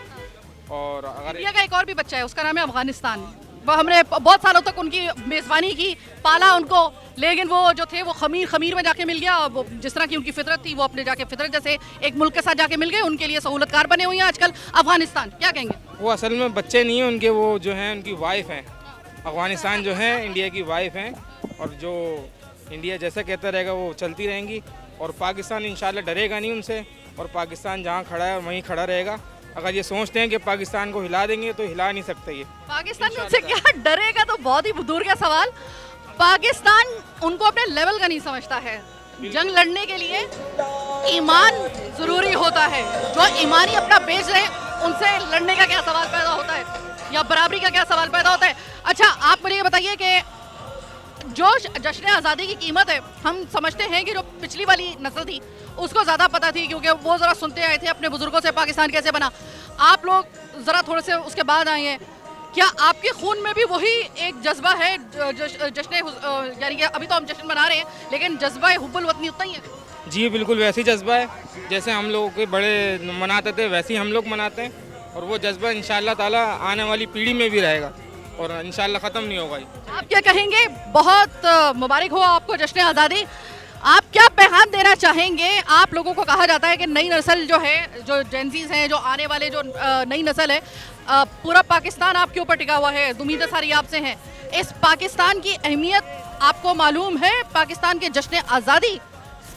और अगर इंडिया का एक और भी बच्चा है, उसका नाम है अफगानिस्तान। वो हमने बहुत सालों तक उनकी मेज़बानी की, पाला उनको, लेकिन वो जो थे वो खमीर में जाके मिल गया। वो जिस तरह की उनकी फितरत थी वो अपने जाके फितरत जैसे एक मुल्क के साथ जाके मिल गए। उनके लिए सहूलतकार बने हुए हैं आजकल अफगानिस्तान। क्या कहेंगे? वो असल में बच्चे नहीं हैं उनके, वो जो हैं उनकी वाइफ हैं। अफगानिस्तान जो है इंडिया की वाइफ हैं, और जो इंडिया जैसा कहता रहेगा वो चलती रहेंगी। और पाकिस्तान इंशाल्लाह डरेगा नहीं उनसे, और पाकिस्तान जहाँ खड़ा है वहीं खड़ा रहेगा। अगर ये सोचते हैं कि पाकिस्तान को हिला देंगे तो हिला नहीं सकते ये। पाकिस्तान उनसे क्या डरेगा, तो बहुत ही दूर का सवाल। पाकिस्तान उनको अपने लेवल का नहीं समझता है। जंग लड़ने के लिए ईमान जरूरी होता है। जो ईमानी अपना बेच रहे उनसे लड़ने का क्या सवाल पैदा होता है, या बराबरी का क्या सवाल पैदा होता है? अच्छा, आप मुझे ये बताइए कि जो जश्न आज़ादी की कीमत है, हम समझते हैं कि जो पिछली वाली नस्ल थी उसको ज़्यादा पता थी, क्योंकि वो ज़रा सुनते आए थे अपने बुजुर्गों से पाकिस्तान कैसे बना। आप लोग ज़रा थोड़े से उसके बाद आए हैं। क्या आपके खून में भी वही एक जज्बा है जश्न, यानी कि अभी तो हम जश्न मना रहे हैं, लेकिन जज्बा हुब्बुल वतनी उतना ही है? जी बिल्कुल वैसे ही जज्बा है, जैसे हम लोगों के बड़े मनाते थे वैसे ही हम लोग मनाते हैं। और वो जज्बा इंशाअल्लाह ताला आने वाली पीढ़ी में भी रहेगा और इंशाअल्लाह ख़त्म नहीं होगा। आप क्या कहेंगे? बहुत मुबारक हो आपको जश्न आज़ादी। आप क्या पैगाम देना चाहेंगे? आप लोगों को कहा जाता है कि नई नस्ल जो है, जो जेंजीज हैं, जो आने वाले जो नई नस्ल है, पूरा पाकिस्तान आपके ऊपर टिका हुआ है। उम्मीदें सारी आपसे हैं। इस पाकिस्तान की अहमियत आपको मालूम है? पाकिस्तान के जश्न आज़ादी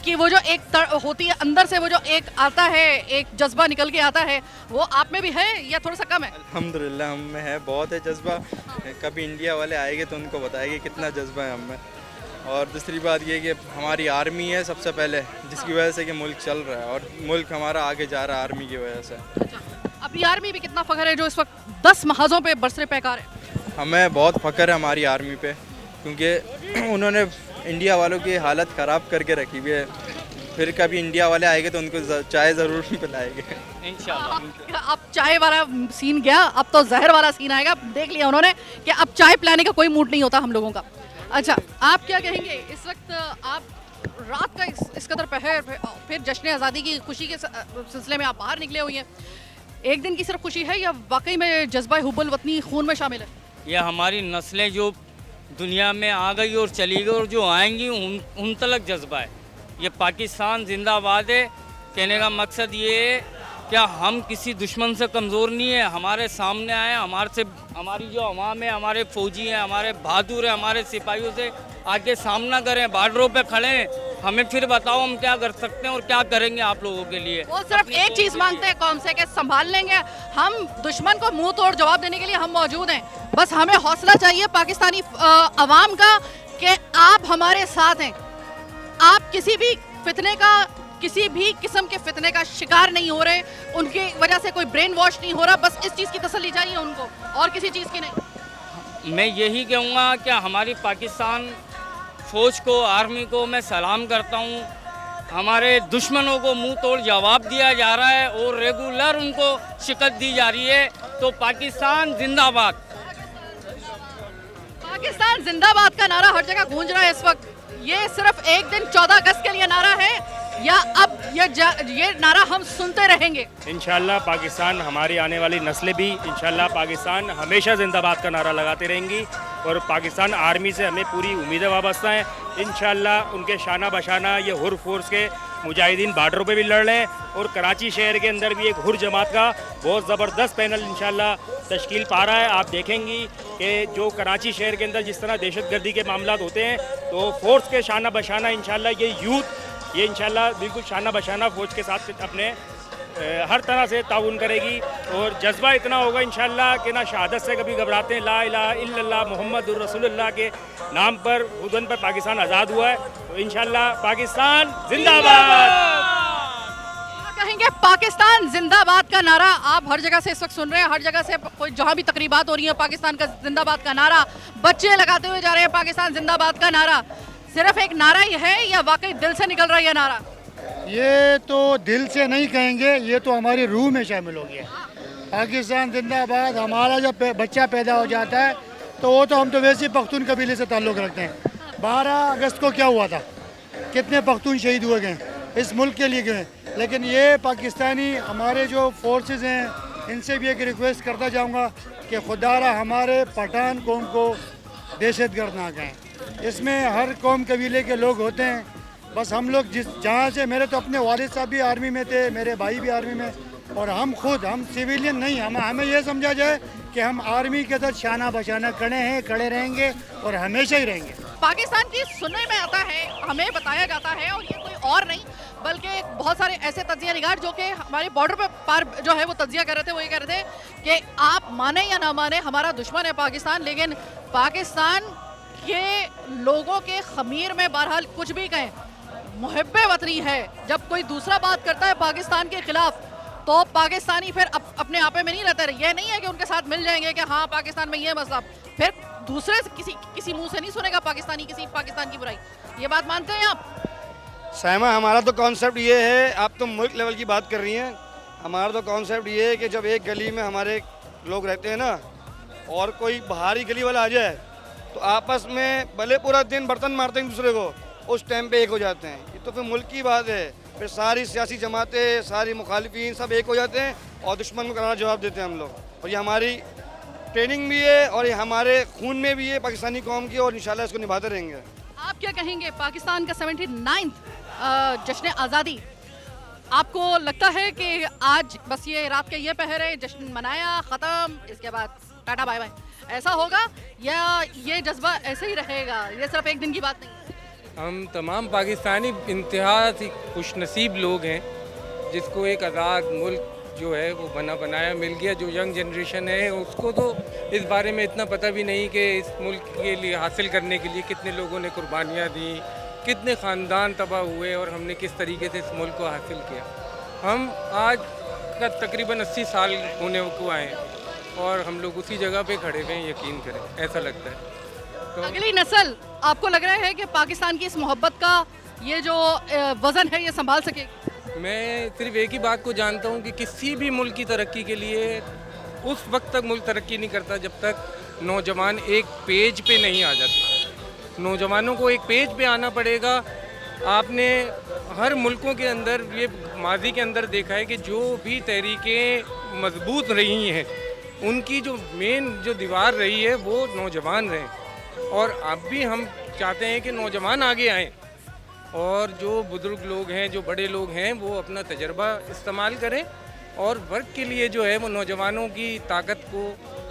की वो जो एक होती है अंदर से, वो जो एक आता है, एक जज्बा निकल के आता है, वो आप में भी है या थोड़ा सा कम है? अल्हम्दुलिल्लाह हम में है, बहुत है जज्बा। कभी इंडिया वाले आएंगे तो उनको बताएंगे कितना जज्बा है हम में। और दूसरी बात ये कि हमारी आर्मी है सबसे पहले, जिसकी वजह से कि मुल्क चल रहा है, और मुल्क हमारा आगे जा रहा है आर्मी की वजह से। अपनी आर्मी पे कितना फ़ख्र है जो इस वक्त 10 महाजों पे बरसरे पैकार है? हमें बहुत फ़ख्र है हमारी आर्मी पे, क्योंकि उन्होंने इंडिया वालों की हालत ख़राब करके रखी हुई है। फिर कभी इंडिया वाले आएंगे तो उनको चाय ज़रूर पिलाएंगे इंशाल्लाह। अब चाय वाला सीन गया, अब तो जहर वाला सीन आएगा। देख लिया उन्होंने कि अब चाय पिलाने का कोई मूड नहीं होता हम लोगों का। अच्छा, आप क्या कहेंगे? इस वक्त आप रात का इस कदर पहर, फिर जश्न आज़ादी की खुशी के सिलसिले में आप बाहर निकले हुए हैं। एक दिन की सिर्फ खुशी है या वाकई में जज्बा हुब्बुल वतनी खून में शामिल है? यह हमारी नस्लें जो दुनिया में आ गई और चली गई और जो आएंगी उन तलक जज्बा है। ये पाकिस्तान जिंदाबाद है। कहने का मकसद ये है, क्या हम किसी दुश्मन से कमज़ोर नहीं है? हमारे सामने आए, हमारी जो अवाम है, हमारे फौजी हैं, हमारे बहादुर हैं, हमारे सिपाहियों से आके सामना करें, बॉर्डरों पे खड़े हैं। हमें फिर बताओ हम क्या कर सकते हैं और क्या करेंगे आप लोगों के लिए। वो सिर्फ एक चीज़ मांगते हैं कौन से, कि संभाल लेंगे हम दुश्मन को, मुंह तोड़ जवाब देने के लिए हम मौजूद हैं। बस हमें हौसला चाहिए पाकिस्तानी अवाम का कि आप हमारे साथ हैं। आप किसी भी फितने का, किसी भी किस्म के फितने का शिकार नहीं हो रहे, उनकी वजह से कोई ब्रेन वॉश नहीं हो रहा। बस इस चीज़ की तसल्ली चाहिए उनको, और किसी चीज़ की नहीं। मैं यही कहूँगा कि हमारी पाकिस्तान फ़ौज को, आर्मी को मैं सलाम करता हूँ। हमारे दुश्मनों को मुंह तोड़ जवाब दिया जा रहा है और रेगुलर उनको शिकस्त दी जा रही है। तो पाकिस्तान जिंदाबाद। पाकिस्तान जिंदाबाद का नारा हर जगह गूंज रहा है इस वक्त। ये सिर्फ एक दिन 14 अगस्त के लिए नारा है, या अब ये नारा हम सुनते रहेंगे? इंशाल्लाह पाकिस्तान, हमारी आने वाली नस्लें भी इंशाल्लाह पाकिस्तान हमेशा जिंदाबाद का नारा लगाते रहेंगी। और पाकिस्तान आर्मी से हमें पूरी उम्मीदें वाबस्ता हैं। इंशाल्लाह उनके शाना बशाना ये हुर फोर्स के मुजाहिदीन बॉर्डरों पे भी लड़ रहे हैं, और कराची शहर के अंदर भी एक हुर जमात का बहुत ज़बरदस्त पैनल इंशाल्लाह तश्कील पा रहा है। आप देखेंगी कि जो कराची शहर के अंदर जिस तरह दहशतगर्दी के मामलात होते हैं, तो फोर्स के शाना बशाना इंशाल्लाह ये यूथ ये इंशाल्लाह बिल्कुल शाना बशाना फ़ौज के साथ अपने हर तरह से ताउन करेगी। और जज्बा इतना होगा इंशाल्लाह कि ना शहादत से कभी घबराते हैं। ला इलाहा इल्लल्लाह मुहम्मदुर रसूलुल्लाह के नाम पर हुदन पर पाकिस्तान आज़ाद हुआ है। तो इंशाल्लाह पाकिस्तान जिंदाबाद। कहेंगे पाकिस्तान जिंदाबाद का नारा आप हर जगह से इस वक्त सुन रहे हैं। हर जगह से कोई जहाँ भी तकरीबात हो रही है, पाकिस्तान का जिंदाबाद का नारा बच्चे लगाते हुए जा रहे हैं। पाकिस्तान जिंदाबाद का नारा सिर्फ एक नारा ही है या वाकई दिल से निकल रहा है ये नारा? ये तो दिल से नहीं कहेंगे, ये तो हमारी रूह में शामिल हो गया। पाकिस्तान जिंदाबाद। हमारा जब बच्चा पैदा हो जाता है तो वो तो हम तो वैसे ही पख्तून कबीले से ताल्लुक़ रखते हैं। 12 अगस्त को क्या हुआ था, कितने पख्तून शहीद हुए गए इस मुल्क के लिए गए। लेकिन ये पाकिस्तानी हमारे जो फोर्सेस हैं, इनसे भी एक रिक्वेस्ट करता जाऊंगा कि खुदारा हमारे पठान कौम को दहशतगर्द ना कहें। इसमें हर कौम कबीले के लोग होते हैं, बस हम लोग जहाँ से, मेरे तो अपने वालिद साहब भी आर्मी में थे, मेरे भाई भी आर्मी में, और हम सिविलियन नहीं, हमें ये समझा जाए कि हम आर्मी के साथ शाना बशाना खड़े रहेंगे और हमेशा ही रहेंगे। पाकिस्तान की सुनने में आता है, हमें बताया जाता है, और ये कोई और नहीं बल्कि बहुत सारे ऐसे तज्जिया निगार जो कि हमारे बॉर्डर पे पार जो है वो तज्जिया कर रहे थे, वो ये कह रहे थे कि आप माने या ना माने हमारा दुश्मन है पाकिस्तान, लेकिन पाकिस्तान के लोगों के खमीर में बहरहाल कुछ भी कहें मुहब्बे वतनी है। जब कोई दूसरा बात करता है पाकिस्तान के खिलाफ तो पाकिस्तानी फिर अपने आपे में नहीं रहते। ये नहीं है कि उनके साथ मिल जाएंगे कि हाँ पाकिस्तान में ये मसला, फिर दूसरे से किसी मुंह से नहीं सुनेगा पाकिस्तानी किसी पाकिस्तान की बुराई। ये बात मानते हैं आप? साइमा, हमारा तो कॉन्सेप्ट ये है, आप तो मुल्क लेवल की बात कर रही हैं, हमारा तो कॉन्सेप्ट ये है कि जब एक गली में हमारे लोग रहते हैं ना और कोई बाहरी गली वाला आ जाए तो आपस में भले पूरा दिन बर्तन मारते हैं दूसरे को, उस टाइम पे एक हो जाते हैं। ये तो फिर मुल्क की बात है, फिर सारी सियासी जमातें, सारी मुखालिफिन सब एक हो जाते हैं और दुश्मन को करारा जवाब देते हैं हम लोग। और ये हमारी ट्रेनिंग भी है और ये हमारे खून में भी है पाकिस्तानी कौम की, और इंशाल्लाह इसको निभाते रहेंगे। आप क्या कहेंगे पाकिस्तान का 79th जश्न आज़ादी, आपको लगता है कि आज बस ये रात के ये पहर है, जश्न मनाया ख़त्म, इसके बाद टाटा बाय बाय ऐसा होगा, या ये जज्बा ऐसे ही रहेगा? ये सिर्फ एक दिन की बात नहीं है। हम तमाम पाकिस्तानी इंतहाई खुशनसीब लोग हैं जिसको एक आज़ाद मुल्क जो है वो बना बनाया मिल गया। जो यंग जनरेशन है उसको तो इस बारे में इतना पता भी नहीं कि इस मुल्क के लिए हासिल करने के लिए कितने लोगों ने कुर्बानियाँ दी, कितने ख़ानदान तबाह हुए और हमने किस तरीके से इस मुल्क को हासिल किया। हम आज का तकरीबन 80 साल होने को आए और हम लोग उसी जगह पे खड़े हुए हैं, यकीन करें, ऐसा लगता है। तो अगली नस्ल आपको लग रहा है कि पाकिस्तान की इस मोहब्बत का ये जो वज़न है ये संभाल सकेगी? मैं सिर्फ एक ही बात को जानता हूँ कि किसी भी मुल्क की तरक्की के लिए उस वक्त तक मुल्क तरक्की नहीं करता जब तक नौजवान एक पेज पे नहीं आ जाते। नौजवानों को एक पेज पे आना पड़ेगा। आपने हर मुल्कों के अंदर ये माजी के अंदर देखा है कि जो भी तहरीकें मजबूत रही हैं उनकी जो मेन जो दीवार रही है वो नौजवान रहे, और अब भी हम चाहते हैं कि नौजवान आगे आएँ और जो बुजुर्ग लोग हैं, जो बड़े लोग हैं, वो अपना तजर्बा इस्तेमाल करें और वर्क के लिए जो है वो नौजवानों की ताकत को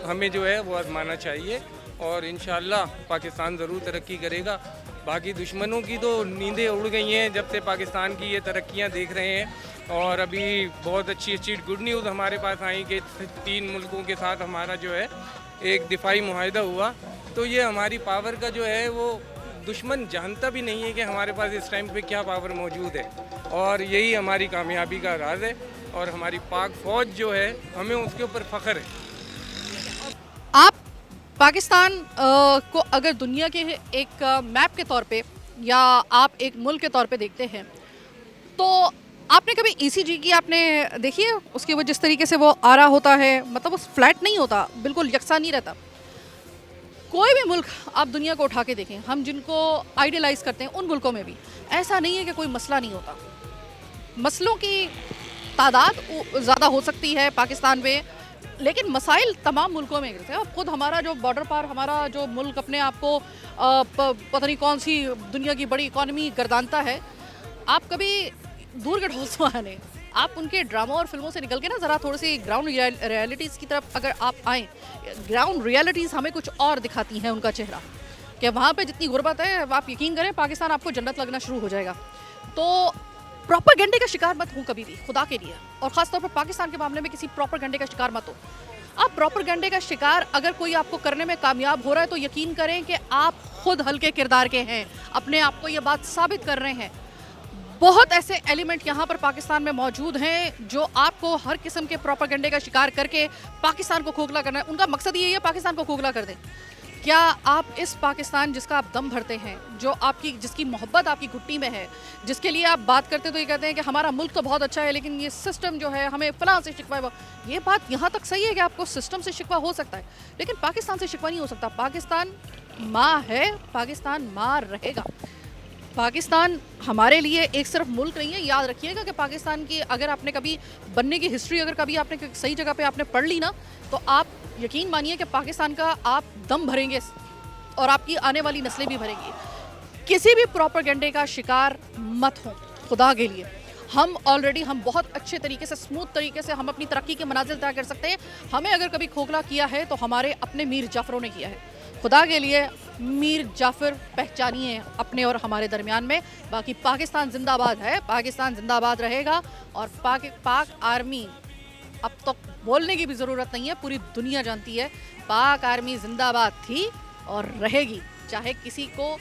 हमें जो है वो आजमाना चाहिए, और इंशाअल्लाह पाकिस्तान ज़रूर तरक्की करेगा। बाकी दुश्मनों की तो नींदें उड़ गई हैं जब से पाकिस्तान की ये तरक्कियां देख रहे हैं, और अभी बहुत अच्छी गुड न्यूज़ हमारे पास आई कि 3 मुल्कों के साथ हमारा जो है एक दिफाई मुआहिदा हुआ। तो ये हमारी पावर का जो है वो दुश्मन जानता भी नहीं है कि हमारे पास इस टाइम पे क्या पावर मौजूद है, और यही हमारी कामयाबी का राज है, और हमारी पाक फ़ौज जो है हमें उसके ऊपर फ़ख्र है। आप पाकिस्तान को अगर दुनिया के एक मैप के तौर पे या आप एक मुल्क के तौर पे देखते हैं तो आपने कभी ECG की आपने देखी है? उसके वो जिस तरीके से वो आ रहा होता है, मतलब वो फ्लैट नहीं होता, बिल्कुल यकसा नहीं रहता। कोई भी मुल्क आप दुनिया को उठा के देखें, हम जिनको आइडियलाइज़ करते हैं उन मुल्कों में भी ऐसा नहीं है कि कोई मसला नहीं होता। मसलों की तादाद ज़्यादा हो सकती है पाकिस्तान में, लेकिन मसाइल तमाम मुल्कों में गिरते हैं। अब खुद हमारा जो बॉर्डर पार हमारा जो मुल्क अपने आप को पता नहीं कौन सी दुनिया की बड़ी इकॉनमी गर्दानता है। आप कभी दूर के ढोल सुहाने, आप उनके ड्रामों और फिल्मों से निकल के ना ज़रा थोड़ी सी ग्राउंड रियलिटीज़ की तरफ अगर आप आएँ, ग्राउंड रियलिटीज़ हमें कुछ और दिखाती हैं उनका चेहरा, कि वहाँ पे जितनी गुर्बत है आप यकीन करें पाकिस्तान आपको जन्नत लगना शुरू हो जाएगा। तो प्रोपेगेंडे का शिकार मत हो कभी भी, खुदा के लिए, और ख़ासतौर पर पाकिस्तान के मामले में किसी प्रोपेगेंडे का शिकार मत हो। आप प्रोपेगेंडे का शिकार अगर कोई आपको करने में कामयाब हो रहा है तो यकीन करें कि आप खुद हल्के किरदार के हैं, अपने आप को ये बात साबित कर रहे हैं। बहुत ऐसे एलिमेंट यहाँ पर पाकिस्तान में मौजूद हैं जो आपको हर किस्म के प्रोपेगेंडे का शिकार करके पाकिस्तान को खोखला करना है। उनका मकसद यही है पाकिस्तान को खोखला कर दें। क्या आप इस पाकिस्तान जिसका आप दम भरते हैं, जो आपकी जिसकी मोहब्बत आपकी घुट्टी में है, जिसके लिए आप बात करते हैं तो ये कहते हैं कि हमारा मुल्क तो बहुत अच्छा है लेकिन ये सिस्टम जो है हमें फलां से शिकवा है, ये बात यहाँ तक सही है कि आपको सिस्टम से शिकवा हो सकता है लेकिन पाकिस्तान से शिकवा नहीं हो सकता। पाकिस्तान माँ है, पाकिस्तान माँ रहेगा। पाकिस्तान हमारे लिए एक सिर्फ मुल्क नहीं है। याद रखिएगा कि पाकिस्तान की अगर आपने कभी बनने की हिस्ट्री अगर कभी आपने सही जगह पे आपने पढ़ ली ना, तो आप यकीन मानिए कि पाकिस्तान का आप दम भरेंगे और आपकी आने वाली नस्लें भी भरेंगी। किसी भी प्रोपेगेंडे का शिकार मत हो खुदा के लिए। हम बहुत अच्छे तरीके से स्मूथ तरीके से हम अपनी तरक्की के मनाजिल तय कर सकते हैं। हमें अगर कभी खोखला किया है तो हमारे अपने मीर जाफरों ने किया है। खुदा के लिए मीर जाफर पहचानिए अपने और हमारे दरमियान में। बाकी पाकिस्तान जिंदाबाद है, पाकिस्तान जिंदाबाद रहेगा। और पाक आर्मी, अब तो बोलने की भी ज़रूरत नहीं है, पूरी दुनिया जानती है पाक आर्मी जिंदाबाद थी और रहेगी। चाहे किसी को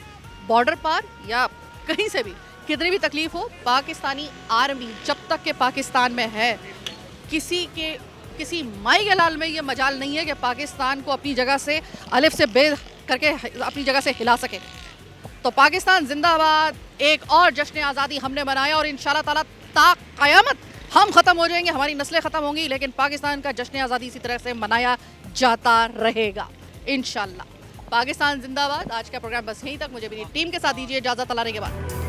बॉर्डर पार या कहीं से भी कितनी भी तकलीफ हो, पाकिस्तानी आर्मी जब तक के पाकिस्तान में है, किसी माई के लाल में ये मजाल नहीं है कि पाकिस्तान को अपनी जगह से अलिफ से बे करके अपनी जगह से हिला सके। तो पाकिस्तान जिंदाबाद। एक और जश्न आज़ादी हमने मनाया और इंशाल्लाह ताला ता क़यामत हम ख़त्म हो जाएंगे, हमारी नस्लें ख़त्म होंगी, लेकिन पाकिस्तान का जश्न आज़ादी इसी तरह से मनाया जाता रहेगा इंशाल्लाह। पाकिस्तान जिंदाबाद। आज का प्रोग्राम बस यहीं तक। मुझे मेरी टीम के साथ दीजिए इजाज़त। अल्लाह के बाद।